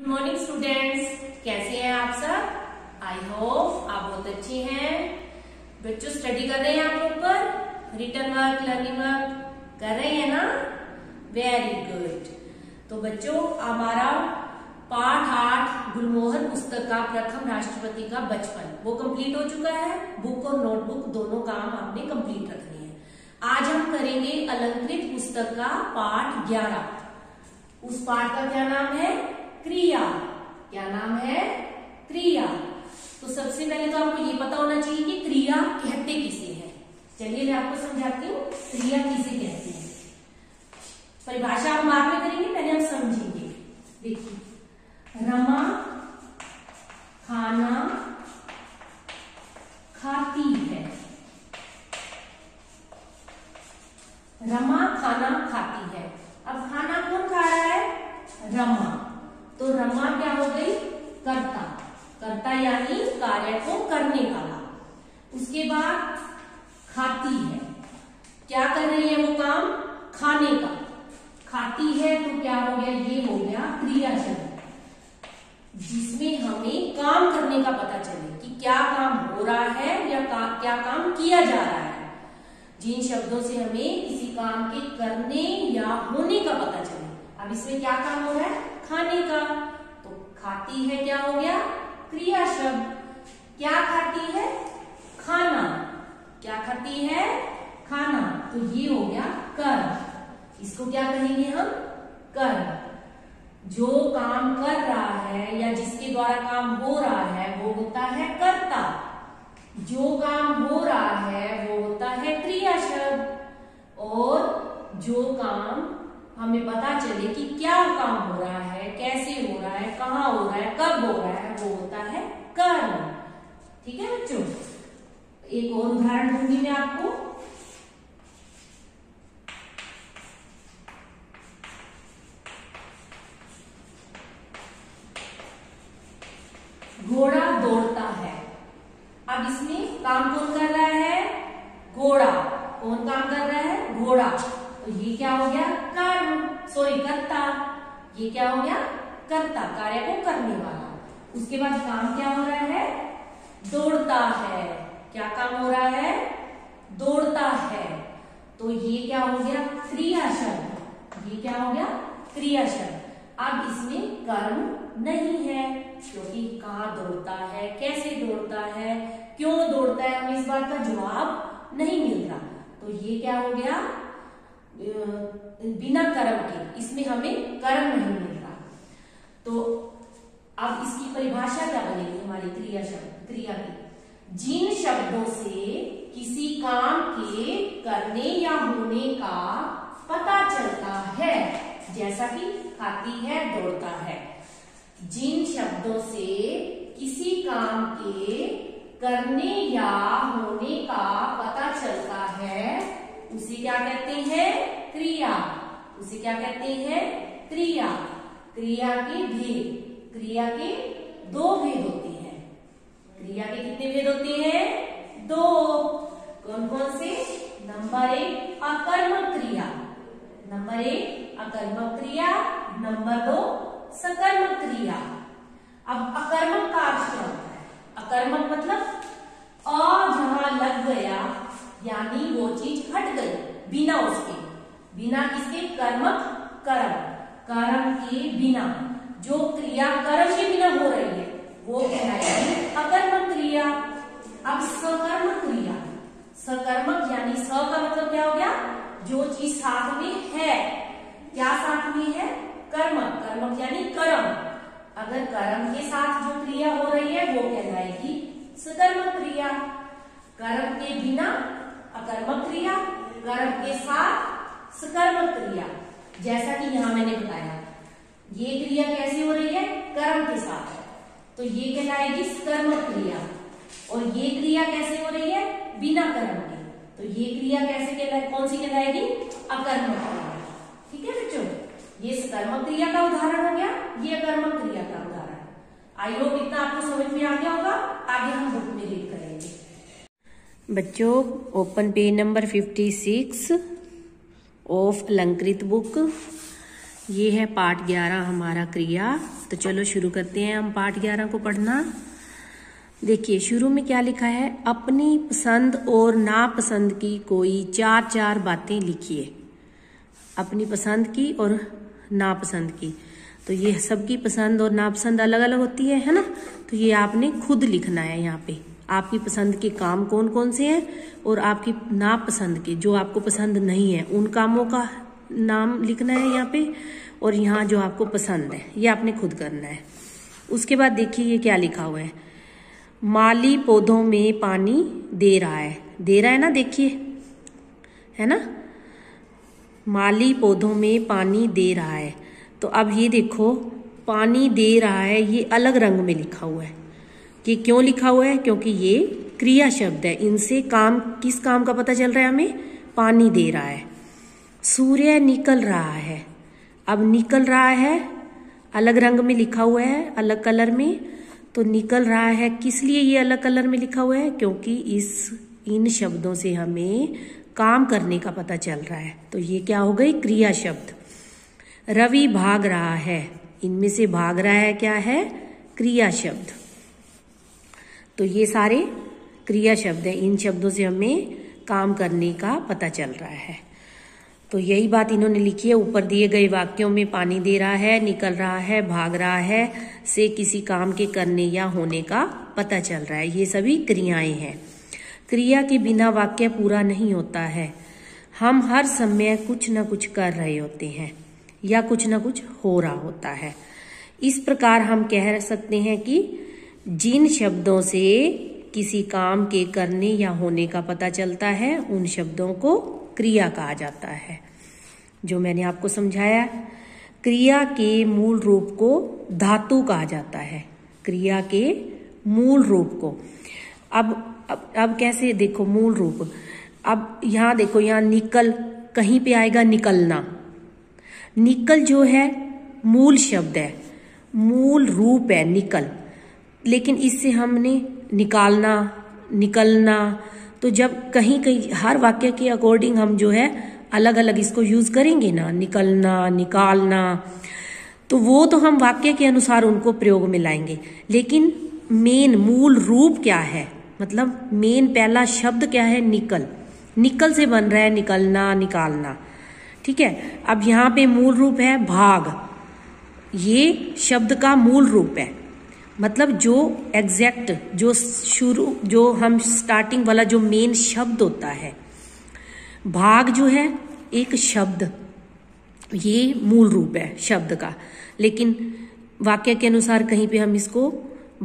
Morning students, कैसे हैं आप सब। आई होप आप बहुत अच्छे हैं। बच्चों स्टडी कर रहे हैं आप ऊपर रिटन वर्क लर्निंग वर्क कर रहे हैं ना। Very good. तो बच्चों हमारा पाठ 8 गुलमोहर पुस्तक का प्रथम राष्ट्रपति का बचपन वो कंप्लीट हो चुका है। बुक और नोटबुक दोनों काम आपने कंप्लीट रखने हैं। आज हम करेंगे अलंकृत पुस्तक का पाठ 11। उस पाठ का क्या नाम है? क्रिया। क्या नाम है? क्रिया। तो सबसे पहले तो आपको ये पता होना चाहिए कि क्रिया कहते किसे हैं। चलिए मैं आपको समझाती हूँ क्रिया किसे कहते हैं। परिभाषा हम बाद में करेंगे, पहले हम समझेंगे। देखिए, रमा खाना खाती है। रमा खाना खाती है। अब खाना कौन खा रहा है? रमा। तो रमा क्या हो गई? कर्ता। कर्ता यानी कार्य को करने वाला। उसके बाद खाती है। क्या कर रही है वो काम? खाने का। खाती है तो क्या हो गया? ये हो गया क्रिया शब्द, जिसमें हमें काम करने का पता चले कि क्या काम हो रहा है या क्या काम किया जा रहा है। जिन शब्दों से हमें किसी काम के करने या होने का पता चले। अब इसमें क्या काम हो रहा है? खाने का। तो खाती है क्या हो गया? क्रिया शब्द। क्या खाती है? खाना। क्या खाती है? खाना। तो ये हो गया कर्म। इसको क्या कहेंगे हम? कर्म। जो काम कर रहा है या जिसके द्वारा काम हो रहा है वो होता है कर्ता। जो काम हो रहा है वो होता है क्रिया शब्द। और जो काम हमें पता चले कि क्या काम हो रहा है, कैसे हो रहा है, कहाँ हो रहा है, कब हो रहा है, वो होता है कर्म। ठीक है बच्चों। एक और उदाहरण दूंगी मैं आपको। घोड़ा दौड़ता है। अब इसमें काम कौन कर रहा है? घोड़ा। कौन काम कर रहा है? घोड़ा। तो ये क्या हो गया? कर्म। कर्ता। ये क्या हो गया? कर्ता, कार्य को करने वाला। उसके बाद काम क्या हो रहा है? दौड़ता है। क्या काम हो रहा है? दौड़ता है। तो ये क्या हो गया? क्रिया शब्द। ये क्या हो गया? क्रिया शब्द। अब इसमें कर्म नहीं है, क्योंकि कहाँ दौड़ता है, कैसे दौड़ता है, क्यों दौड़ता है, हमें इस बात का जवाब नहीं मिल रहा। तो ये क्या हो गया? बिना कर्म के, इसमें हमें कर्म नहीं मिल रहा। तो अब इसकी परिभाषा क्या बनेगी हमारी क्रिया शब्द क्रिया की? जिन शब्दों से किसी काम के करने या होने का पता चलता है, जैसा कि खाती है, दौड़ता है। जिन शब्दों से किसी काम के करने या होने का पता चलता है उसे क्या कहते हैं? क्रिया। उसे क्या कहते हैं? क्रिया। क्रिया के भेद। क्रिया के 2 भेद होते हैं। क्रिया के कितने भेद होते हैं? 2। कौन कौन से? नंबर 1 अकर्मक क्रिया। नंबर 1 अकर्मक क्रिया। नंबर 2 सकर्मक क्रिया। अब अकर्मक का अर्थ क्या होता है? अकर्मक मतलब जहां लग गया, यानी वो चीज हट गई बिना उसके। बिना किसके? कर्मक कर्म। कर्म के बिना जो क्रिया कर्म के बिना हो रही है वो कहलाएगी अकर्मक क्रिया। अब सकर्मक क्रिया। सकर्मक यानी स का मतलब क्या हो गया? जो चीज साथ में है। क्या साथ में है? कर्मक। कर्मक यानी कर्म। अगर कर्म के साथ जो क्रिया हो रही है वो कहलाएगी सकर्मक क्रिया। कर्म के बिना अकर्मक क्रिया, कर्म के साथ सकर्मक क्रिया। जैसा कि यहां मैंने बताया, ये क्रिया कैसे हो रही है? कर्म के साथ, तो ये कहलाएगी सकर्मक क्रिया। और ये क्रिया कैसे हो रही है? बिना कर्म के, तो ये क्रिया कैसे कहलाएगी? कौन सी कहलाएगी? अकर्मक क्रिया। ठीक है बच्चों, ये सकर्मक क्रिया का उदाहरण हो गया, ये अकर्मक क्रिया का उदाहरण। आई होप इतना आपको समझ में आ गया होगा। आगे हम बुक में रीड करेंगे। बच्चों ओपन पेज नंबर 56 ऑफ अलंकृत बुक। ये है पाठ 11 हमारा क्रिया। तो चलो शुरू करते हैं हम पाठ 11 को पढ़ना। देखिए शुरू में क्या लिखा है, अपनी पसंद और नापसंद की कोई 4 बातें लिखिए। अपनी पसंद की और नापसंद की, तो ये सबकी पसंद और नापसंद अलग अलग होती है ना। तो ये आपने खुद लिखना है। यहाँ पे आपकी पसंद के काम कौन कौन से हैं और आपकी नापसंद के, जो आपको पसंद नहीं है, उन कामों का नाम लिखना है यहाँ पे। और यहाँ जो आपको पसंद है ये आपने खुद करना है। उसके बाद देखिए ये क्या लिखा हुआ है, माली पौधों में पानी दे रहा है। दे रहा है ना, देखिए है ना, माली पौधों में पानी दे रहा है। तो अब ये देखो पानी दे रहा है, ये अलग रंग में लिखा हुआ है। ये क्यों लिखा हुआ है, क्योंकि ये क्रिया शब्द है। इनसे काम, किस काम का पता चल रहा है हमें, पानी दे रहा है। सूर्य निकल रहा है, अब निकल रहा है अलग रंग में लिखा हुआ है, अलग कलर में। तो निकल रहा है, किस लिए ये अलग कलर में लिखा हुआ है, क्योंकि इन शब्दों से हमें काम करने का पता चल रहा है। तो ये क्या हो गई, क्रिया शब्द। रवि भाग रहा है, इनमें से भाग रहा है क्या है, क्रिया शब्द। तो ये सारे क्रिया शब्द है, इन शब्दों से हमें काम करने का पता चल रहा है। तो यही बात इन्होंने लिखी है। ऊपर दिए गए वाक्यों में पानी दे रहा है, निकल रहा है, भाग रहा है से किसी काम के करने या होने का पता चल रहा है। ये सभी क्रियाएं हैं। क्रिया के बिना वाक्य पूरा नहीं होता है। हम हर समय कुछ न कुछ कर रहे होते हैं या कुछ न कुछ हो रहा होता है। इस प्रकार हम कह सकते हैं कि जिन शब्दों से किसी काम के करने या होने का पता चलता है उन शब्दों को क्रिया कहा जाता है। जो मैंने आपको समझाया, क्रिया के मूल रूप को धातु कहा जाता है। क्रिया के मूल रूप को अब कैसे, देखो मूल रूप। अब यहाँ देखो, यहाँ निकल कहीं पे आएगा निकलना। निकल जो है मूल शब्द है, मूल रूप है निकल। लेकिन इससे हमने निकालना, निकलना, तो जब कहीं कहीं हर वाक्य के अकॉर्डिंग हम जो है अलग अलग इसको यूज करेंगे ना, निकलना, निकालना, तो वो तो हम वाक्य के अनुसार उनको प्रयोग में लाएंगे। लेकिन मेन मूल रूप क्या है, मतलब मेन पहला शब्द क्या है, निकल। निकल से बन रहा है निकलना, निकालना। ठीक है। अब यहाँ पे मूल रूप है भाग, ये शब्द का मूल रूप है। मतलब जो एग्जैक्ट, जो शुरू, जो हम स्टार्टिंग वाला जो मेन शब्द होता है। भाग जो है एक शब्द, ये मूल रूप है शब्द का। लेकिन वाक्य के अनुसार कहीं पे हम इसको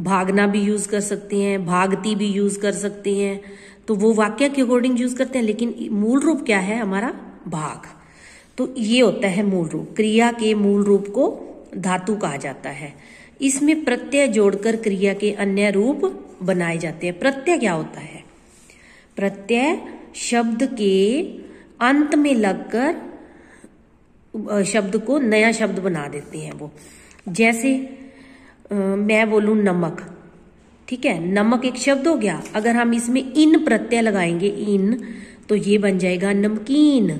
भागना भी यूज कर सकते हैं, भागती भी यूज कर सकते हैं। तो वो वाक्य के अकॉर्डिंग यूज करते हैं। लेकिन मूल रूप क्या है हमारा, भाग। तो ये होता है मूल रूप। क्रिया के मूल रूप को धातु कहा जाता है। इसमें प्रत्यय जोड़कर क्रिया के अन्य रूप बनाए जाते हैं। प्रत्यय क्या होता है, प्रत्यय शब्द के अंत में लगकर शब्द को नया शब्द बना देते हैं वो। जैसे मैं बोलूं नमक, ठीक है, नमक एक शब्द हो गया। अगर हम इसमें इन प्रत्यय लगाएंगे, इन, तो ये बन जाएगा नमकीन।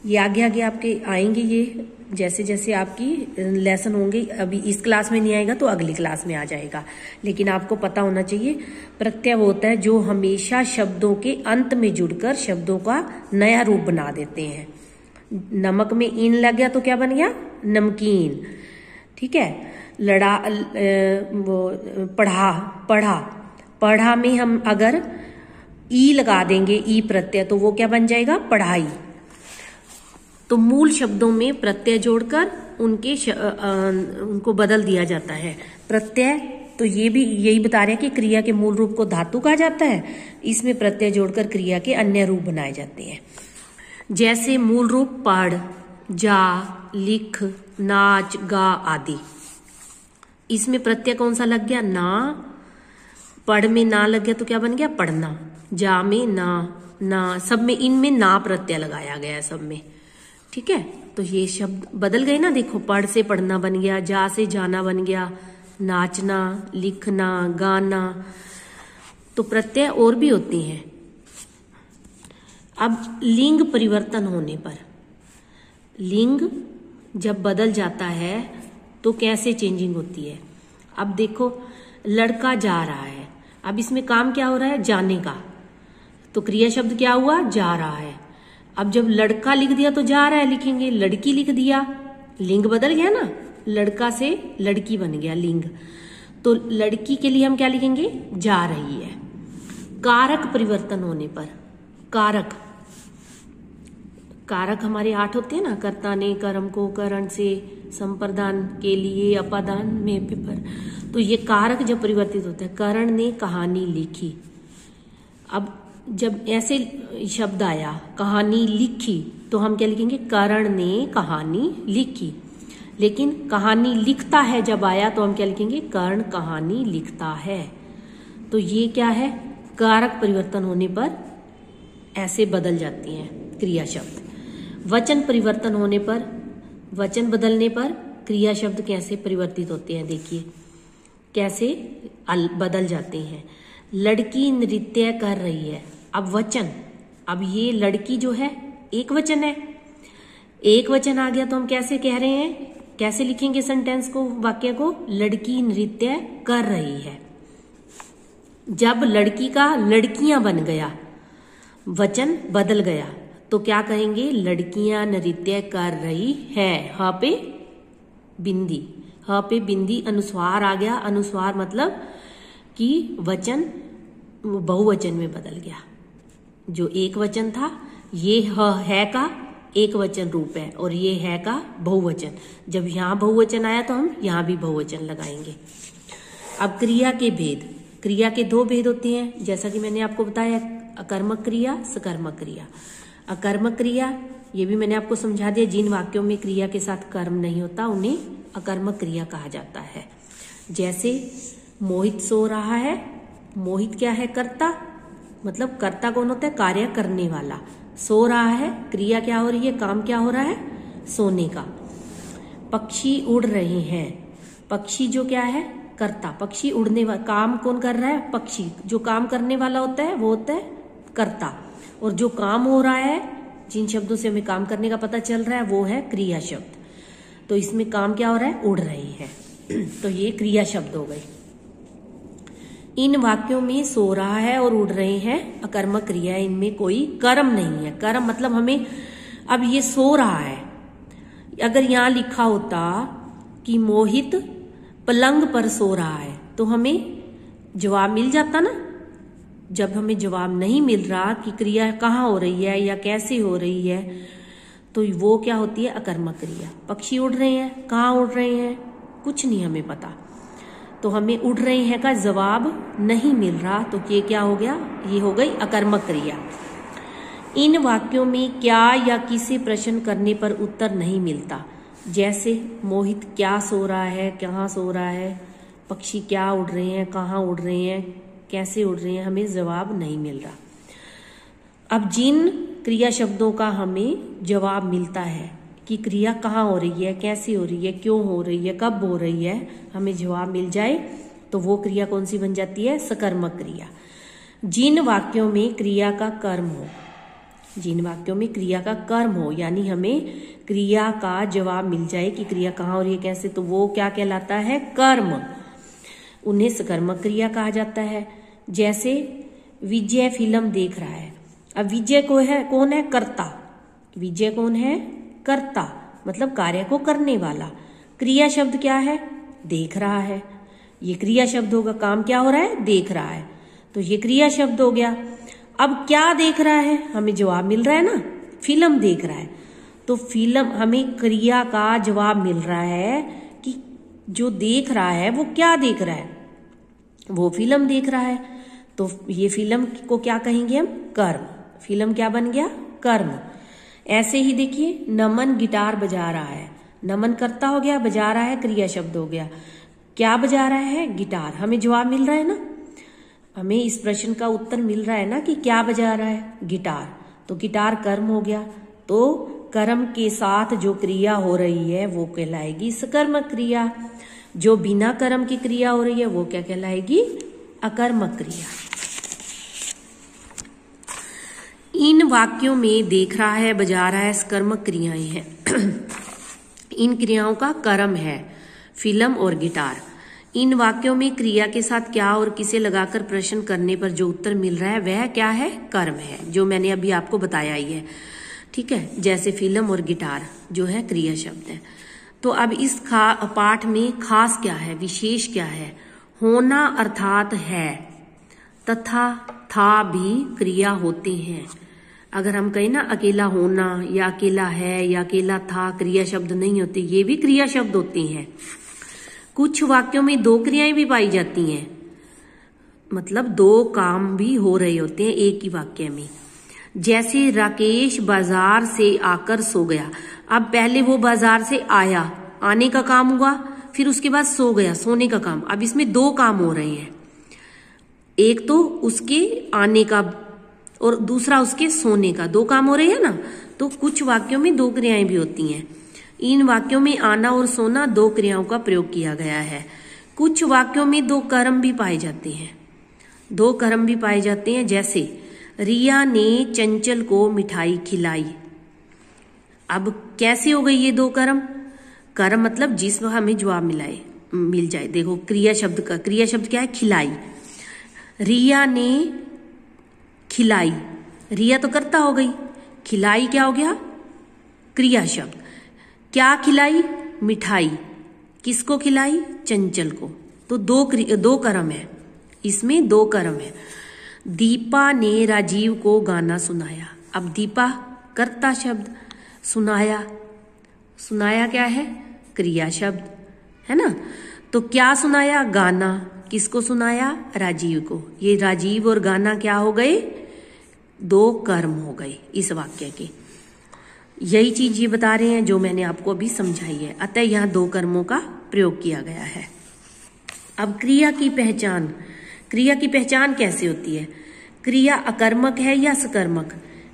ये आगे आगे आपके आएंगे, ये जैसे जैसे आपकी लेसन होंगे। अभी इस क्लास में नहीं आएगा तो अगली क्लास में आ जाएगा। लेकिन आपको पता होना चाहिए, प्रत्यय वो होता है जो हमेशा शब्दों के अंत में जुड़कर शब्दों का नया रूप बना देते हैं। नमक में इन लग गया तो क्या बन गया, नमकीन। ठीक है। लड़ा, वो पढ़ा, पढ़ा, पढ़ा में हम अगर ई लगा देंगे, ई प्रत्यय, तो वो क्या बन जाएगा, पढ़ाई। तो मूल शब्दों में प्रत्यय जोड़कर उनको बदल दिया जाता है। प्रत्यय तो ये भी यही बता रहे हैं कि क्रिया के मूल रूप को धातु कहा जाता है। इसमें प्रत्यय जोड़कर क्रिया के अन्य रूप बनाए जाते हैं। जैसे मूल रूप पढ़, जा, लिख, नाच, गा आदि। इसमें प्रत्यय कौन सा लग गया, ना। पढ़ में ना लग गया तो क्या बन गया, पढ़ना। जा में ना, सब में, इनमें ना प्रत्यय लगाया गया है सब में। ठीक है। तो ये शब्द बदल गए ना, देखो, पढ़ से पढ़ना बन गया, जा से जाना बन गया, नाचना, लिखना, गाना। तो प्रत्यय और भी होती हैं। अब लिंग परिवर्तन होने पर, लिंग जब बदल जाता है तो कैसे चेंजिंग होती है। अब देखो, लड़का जा रहा है, अब इसमें काम क्या हो रहा है, जाने का, तो क्रिया शब्द क्या हुआ, जा रहा है। अब जब लड़का लिख दिया तो जा रहा है लिखेंगे, लड़की लिख दिया, लिंग बदल गया ना, लड़का से लड़की बन गया लिंग, तो लड़की के लिए हम क्या लिखेंगे, जा रही है। कारक परिवर्तन होने पर, कारक कारक हमारे 8 होते हैं ना, कर्ता ने, कर्म को, करण से, संप्रदान के लिए, अपादान में, पेपर, तो ये कारक जब परिवर्तित होता है, करण ने कहानी लिखी। अब जब ऐसे शब्द आया कहानी लिखी तो हम क्या लिखेंगे, करण ने कहानी लिखी। लेकिन कहानी लिखता है जब आया तो हम क्या लिखेंगे, कर्ण कहानी लिखता है। तो ये क्या है, कारक परिवर्तन होने पर ऐसे बदल जाती हैं क्रिया शब्द। वचन परिवर्तन होने पर, वचन बदलने पर क्रिया शब्द कैसे परिवर्तित होते हैं, देखिए कैसे बदल जाते हैं। लड़की नृत्य कर रही है, अब वचन, अब ये लड़की जो है एक वचन है, एक वचन आ गया तो हम कैसे कह रहे हैं, कैसे लिखेंगे सेंटेंस को, वाक्य को, लड़की नृत्य कर रही है। जब लड़की का लड़कियां बन गया, वचन बदल गया, तो क्या कहेंगे, लड़कियां नृत्य कर रही है। ह पे बिंदी, ह पे बिंदी, अनुस्वार आ गया, अनुस्वार मतलब कि वचन बहुवचन में बदल गया। जो एक वचन था, ये ह है का एक वचन रूप है और ये है का बहुवचन। जब यहां बहुवचन आया तो हम यहां भी बहुवचन लगाएंगे। अब क्रिया के भेद, क्रिया के 2 भेद होते हैं, जैसा कि मैंने आपको बताया, अकर्मक क्रिया, सकर्मक क्रिया। अकर्मक क्रिया, ये भी मैंने आपको समझा दिया, जिन वाक्यों में क्रिया के साथ कर्म नहीं होता उन्हें अकर्मक क्रिया कहा जाता है। जैसे मोहित सो रहा है, मोहित क्या है, कर्ता, मतलब कर्ता कौन होता है, कार्य करने वाला। सो रहा है, क्रिया क्या हो रही है, काम क्या हो रहा है, सोने का। पक्षी उड़ रहे हैं, पक्षी जो क्या है, कर्ता, पक्षी उड़ने वाला, काम कौन कर रहा है, पक्षी, जो काम करने वाला होता है वो होता है कर्ता, और जो काम हो रहा है, जिन शब्दों से हमें काम करने का पता चल रहा है वो है क्रिया शब्द। तो इसमें काम क्या हो रहा है, उड़ रही है, तो ये क्रिया शब्द हो गए। इन वाक्यों में सो रहा है और उड़ रहे हैं अकर्मक क्रिया, इनमें कोई कर्म नहीं है। कर्म मतलब हमें, अब ये सो रहा है, अगर यहां लिखा होता कि मोहित पलंग पर सो रहा है तो हमें जवाब मिल जाता ना। जब हमें जवाब नहीं मिल रहा कि क्रिया कहाँ हो रही है या कैसे हो रही है, तो वो क्या होती है, अकर्मक क्रिया। पक्षी उड़ रहे हैं, कहाँ उड़ रहे हैं, कुछ नहीं हमें पता, तो हमें उड़ रहे हैं का जवाब नहीं मिल रहा, तो ये क्या हो गया, ये हो गई अकर्मक क्रिया। इन वाक्यों में क्या या किसी प्रश्न करने पर उत्तर नहीं मिलता, जैसे मोहित क्या सो रहा है, कहाँ सो रहा है, पक्षी क्या उड़ रहे हैं, कहाँ उड़ रहे हैं, कैसे उड़ रहे हैं, हमें जवाब नहीं मिल रहा। अब जिन क्रिया शब्दों का हमें जवाब मिलता है कि क्रिया कहाँ हो रही है, कैसे हो रही है, क्यों हो रही है, कब हो रही है, हमें जवाब मिल जाए, तो वो क्रिया कौन सी बन जाती है, सकर्मक क्रिया। जिन वाक्यों में क्रिया का कर्म हो, जिन वाक्यों में क्रिया का कर्म हो, यानी हमें क्रिया का जवाब मिल जाए कि क्रिया कहाँ हो रही है, कैसे, तो वो क्या कहलाता है, कर्म, उन्हें सकर्मक क्रिया कहा जाता है। जैसे विजय फिल्म देख रहा है, अब विजय को है, कौन है, कर्ता, विजय कौन है, कर्ता, मतलब कार्य को करने वाला। क्रिया शब्द क्या है, देख रहा है, ये क्रिया शब्द होगा, काम क्या हो रहा है, देख रहा है, तो ये क्रिया शब्द हो गया। अब क्या देख रहा है, हमें जवाब मिल रहा है ना, फिल्म देख रहा है, तो फिल्म, हमें क्रिया का जवाब मिल रहा है कि जो देख रहा है वो क्या देख रहा है, वो फिल्म देख रहा है, तो ये फिल्म को क्या कहेंगे हम, कर्म, फिल्म क्या बन गया, कर्म। ऐसे ही देखिए, नमन गिटार बजा रहा है, नमन कर्ता हो गया, बजा रहा है क्रिया शब्द हो गया, क्या बजा रहा है, गिटार, हमें जवाब मिल रहा है ना, हमें इस प्रश्न का उत्तर मिल रहा है ना कि क्या बजा रहा है, गिटार, तो गिटार कर्म हो गया, तो कर्म के साथ जो क्रिया हो रही है वो कहलाएगी सकर्मक क्रिया, जो बिना कर्म की क्रिया हो रही है वो क्या कहलाएगी, अकर्मक क्रिया। इन वाक्यों में देख रहा है, बजा रहा है, सकर्मक क्रियाएं हैं। इन क्रियाओं का कर्म है फिल्म और गिटार। इन वाक्यों में क्रिया के साथ क्या और किसे लगाकर प्रश्न करने पर जो उत्तर मिल रहा है वह क्या है? कर्म है, जो मैंने अभी आपको बताया ही है। ठीक है, जैसे फिल्म और गिटार जो है क्रिया शब्द है। तो अब इस पाठ में खास क्या है, विशेष क्या है? होना अर्थात है, तथा था भी क्रिया होते हैं। अगर हम कहें ना अकेला होना या अकेला है या अकेला था, क्रिया शब्द नहीं होते, ये भी क्रिया शब्द होते हैं। कुछ वाक्यों में दो क्रियाएं भी पाई जाती हैं, मतलब दो काम भी हो रहे होते हैं एक ही वाक्य में। जैसे राकेश बाजार से आकर सो गया। अब पहले वो बाजार से आया, आने का काम हुआ, फिर उसके बाद सो गया, सोने का काम। अब इसमें दो काम हो रहे हैं, एक तो उसके आने का और दूसरा उसके सोने का, दो काम हो रहे हैं ना। तो कुछ वाक्यों में दो क्रियाएं भी होती हैं। इन वाक्यों में आना और सोना दो क्रियाओं का प्रयोग किया गया है। कुछ वाक्यों में दो कर्म भी पाए जाते हैं, दो कर्म भी पाए जाते हैं। जैसे रिया ने चंचल को मिठाई खिलाई। अब कैसे हो गई ये दो कर्म? कर्म मतलब जिस वह हमें जवाब मिल जाए। देखो क्रिया शब्द का, क्रिया शब्द क्या है? खिलाई। रिया ने खिलाई, रिया तो कर्ता हो गई, खिलाई क्या हो गया? क्रिया शब्द। क्या खिलाई? मिठाई। किसको खिलाई? चंचल को। तो दो कर्म है, इसमें दो कर्म है। दीपा ने राजीव को गाना सुनाया। अब दीपा कर्ता शब्द, सुनाया, सुनाया क्या है? क्रिया शब्द है ना। तो क्या सुनाया? गाना। किसको सुनाया? राजीव को। ये राजीव और गाना क्या हो गए? दो कर्म हो गए इस वाक्य के। यही चीज ये बता रहे हैं जो मैंने आपको अभी समझाई है। अतः यहाँ दो कर्मों का प्रयोग किया गया है। अब क्रिया की पहचान, क्रिया की पहचान कैसे होती है? क्रिया अकर्मक है या सकर्मक,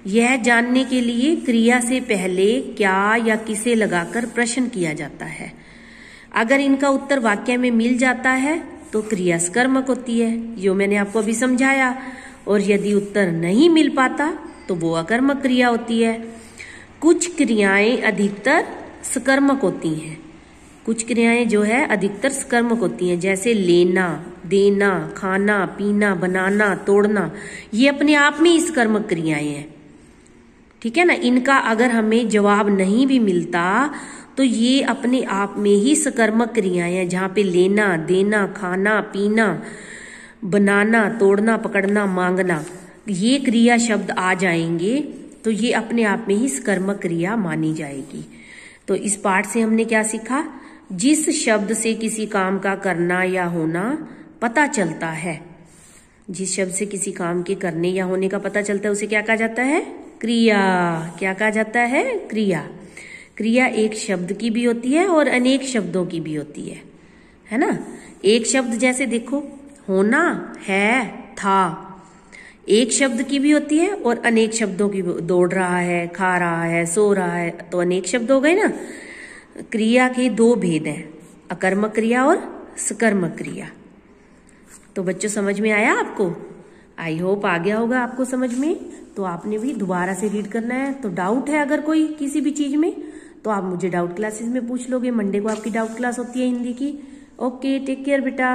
यह जानने के लिए क्रिया से पहले क्या या किसे लगाकर प्रश्न किया जाता है। अगर इनका उत्तर वाक्य में मिल जाता है तो क्रिया सकर्मक होती है, जो मैंने आपको अभी समझाया। और यदि उत्तर नहीं मिल पाता तो वो अकर्मक क्रिया होती है। कुछ क्रियाएं अधिकतर सकर्मक होती हैं, कुछ क्रियाएं जो है अधिकतर सकर्मक होती हैं। जैसे लेना, देना, खाना, पीना, बनाना, तोड़ना, ये अपने आप में ही सकर्मक क्रियाएं हैं। ठीक है ना। इनका अगर हमें जवाब नहीं भी मिलता तो ये अपने आप में ही सकर्मक क्रियाएं हैं, जहां पे लेना, देना, खाना, पीना, बनाना, तोड़ना, पकड़ना, मांगना, ये क्रिया शब्द आ जाएंगे तो ये अपने आप में ही सकर्मक क्रिया मानी जाएगी। तो इस पाठ से हमने क्या सीखा? जिस शब्द से किसी काम का करना या होना पता चलता है, जिस शब्द से किसी काम के करने या होने का पता चलता है उसे क्या कहा जाता है? क्रिया। क्या कहा जाता है? क्रिया। क्रिया एक शब्द की भी होती है और अनेक शब्दों की भी होती है ना। एक शब्द जैसे देखो, होना, है, था, एक शब्द की भी होती है और अनेक शब्दों की। दौड़ रहा है, खा रहा है, सो रहा है, तो अनेक शब्द हो गए ना। क्रिया के दो भेद हैं, अकर्मक क्रिया और सकर्मक क्रिया। तो बच्चों समझ में आया आपको? आई होप आ गया होगा आपको समझ में। तो आपने भी दोबारा से रीड करना है। तो डाउट है अगर कोई किसी भी चीज में तो आप मुझे डाउट क्लासेस में पूछ लोगे। मंडे को आपकी डाउट क्लास होती है हिंदी की। ओके, टेक केयर बेटा।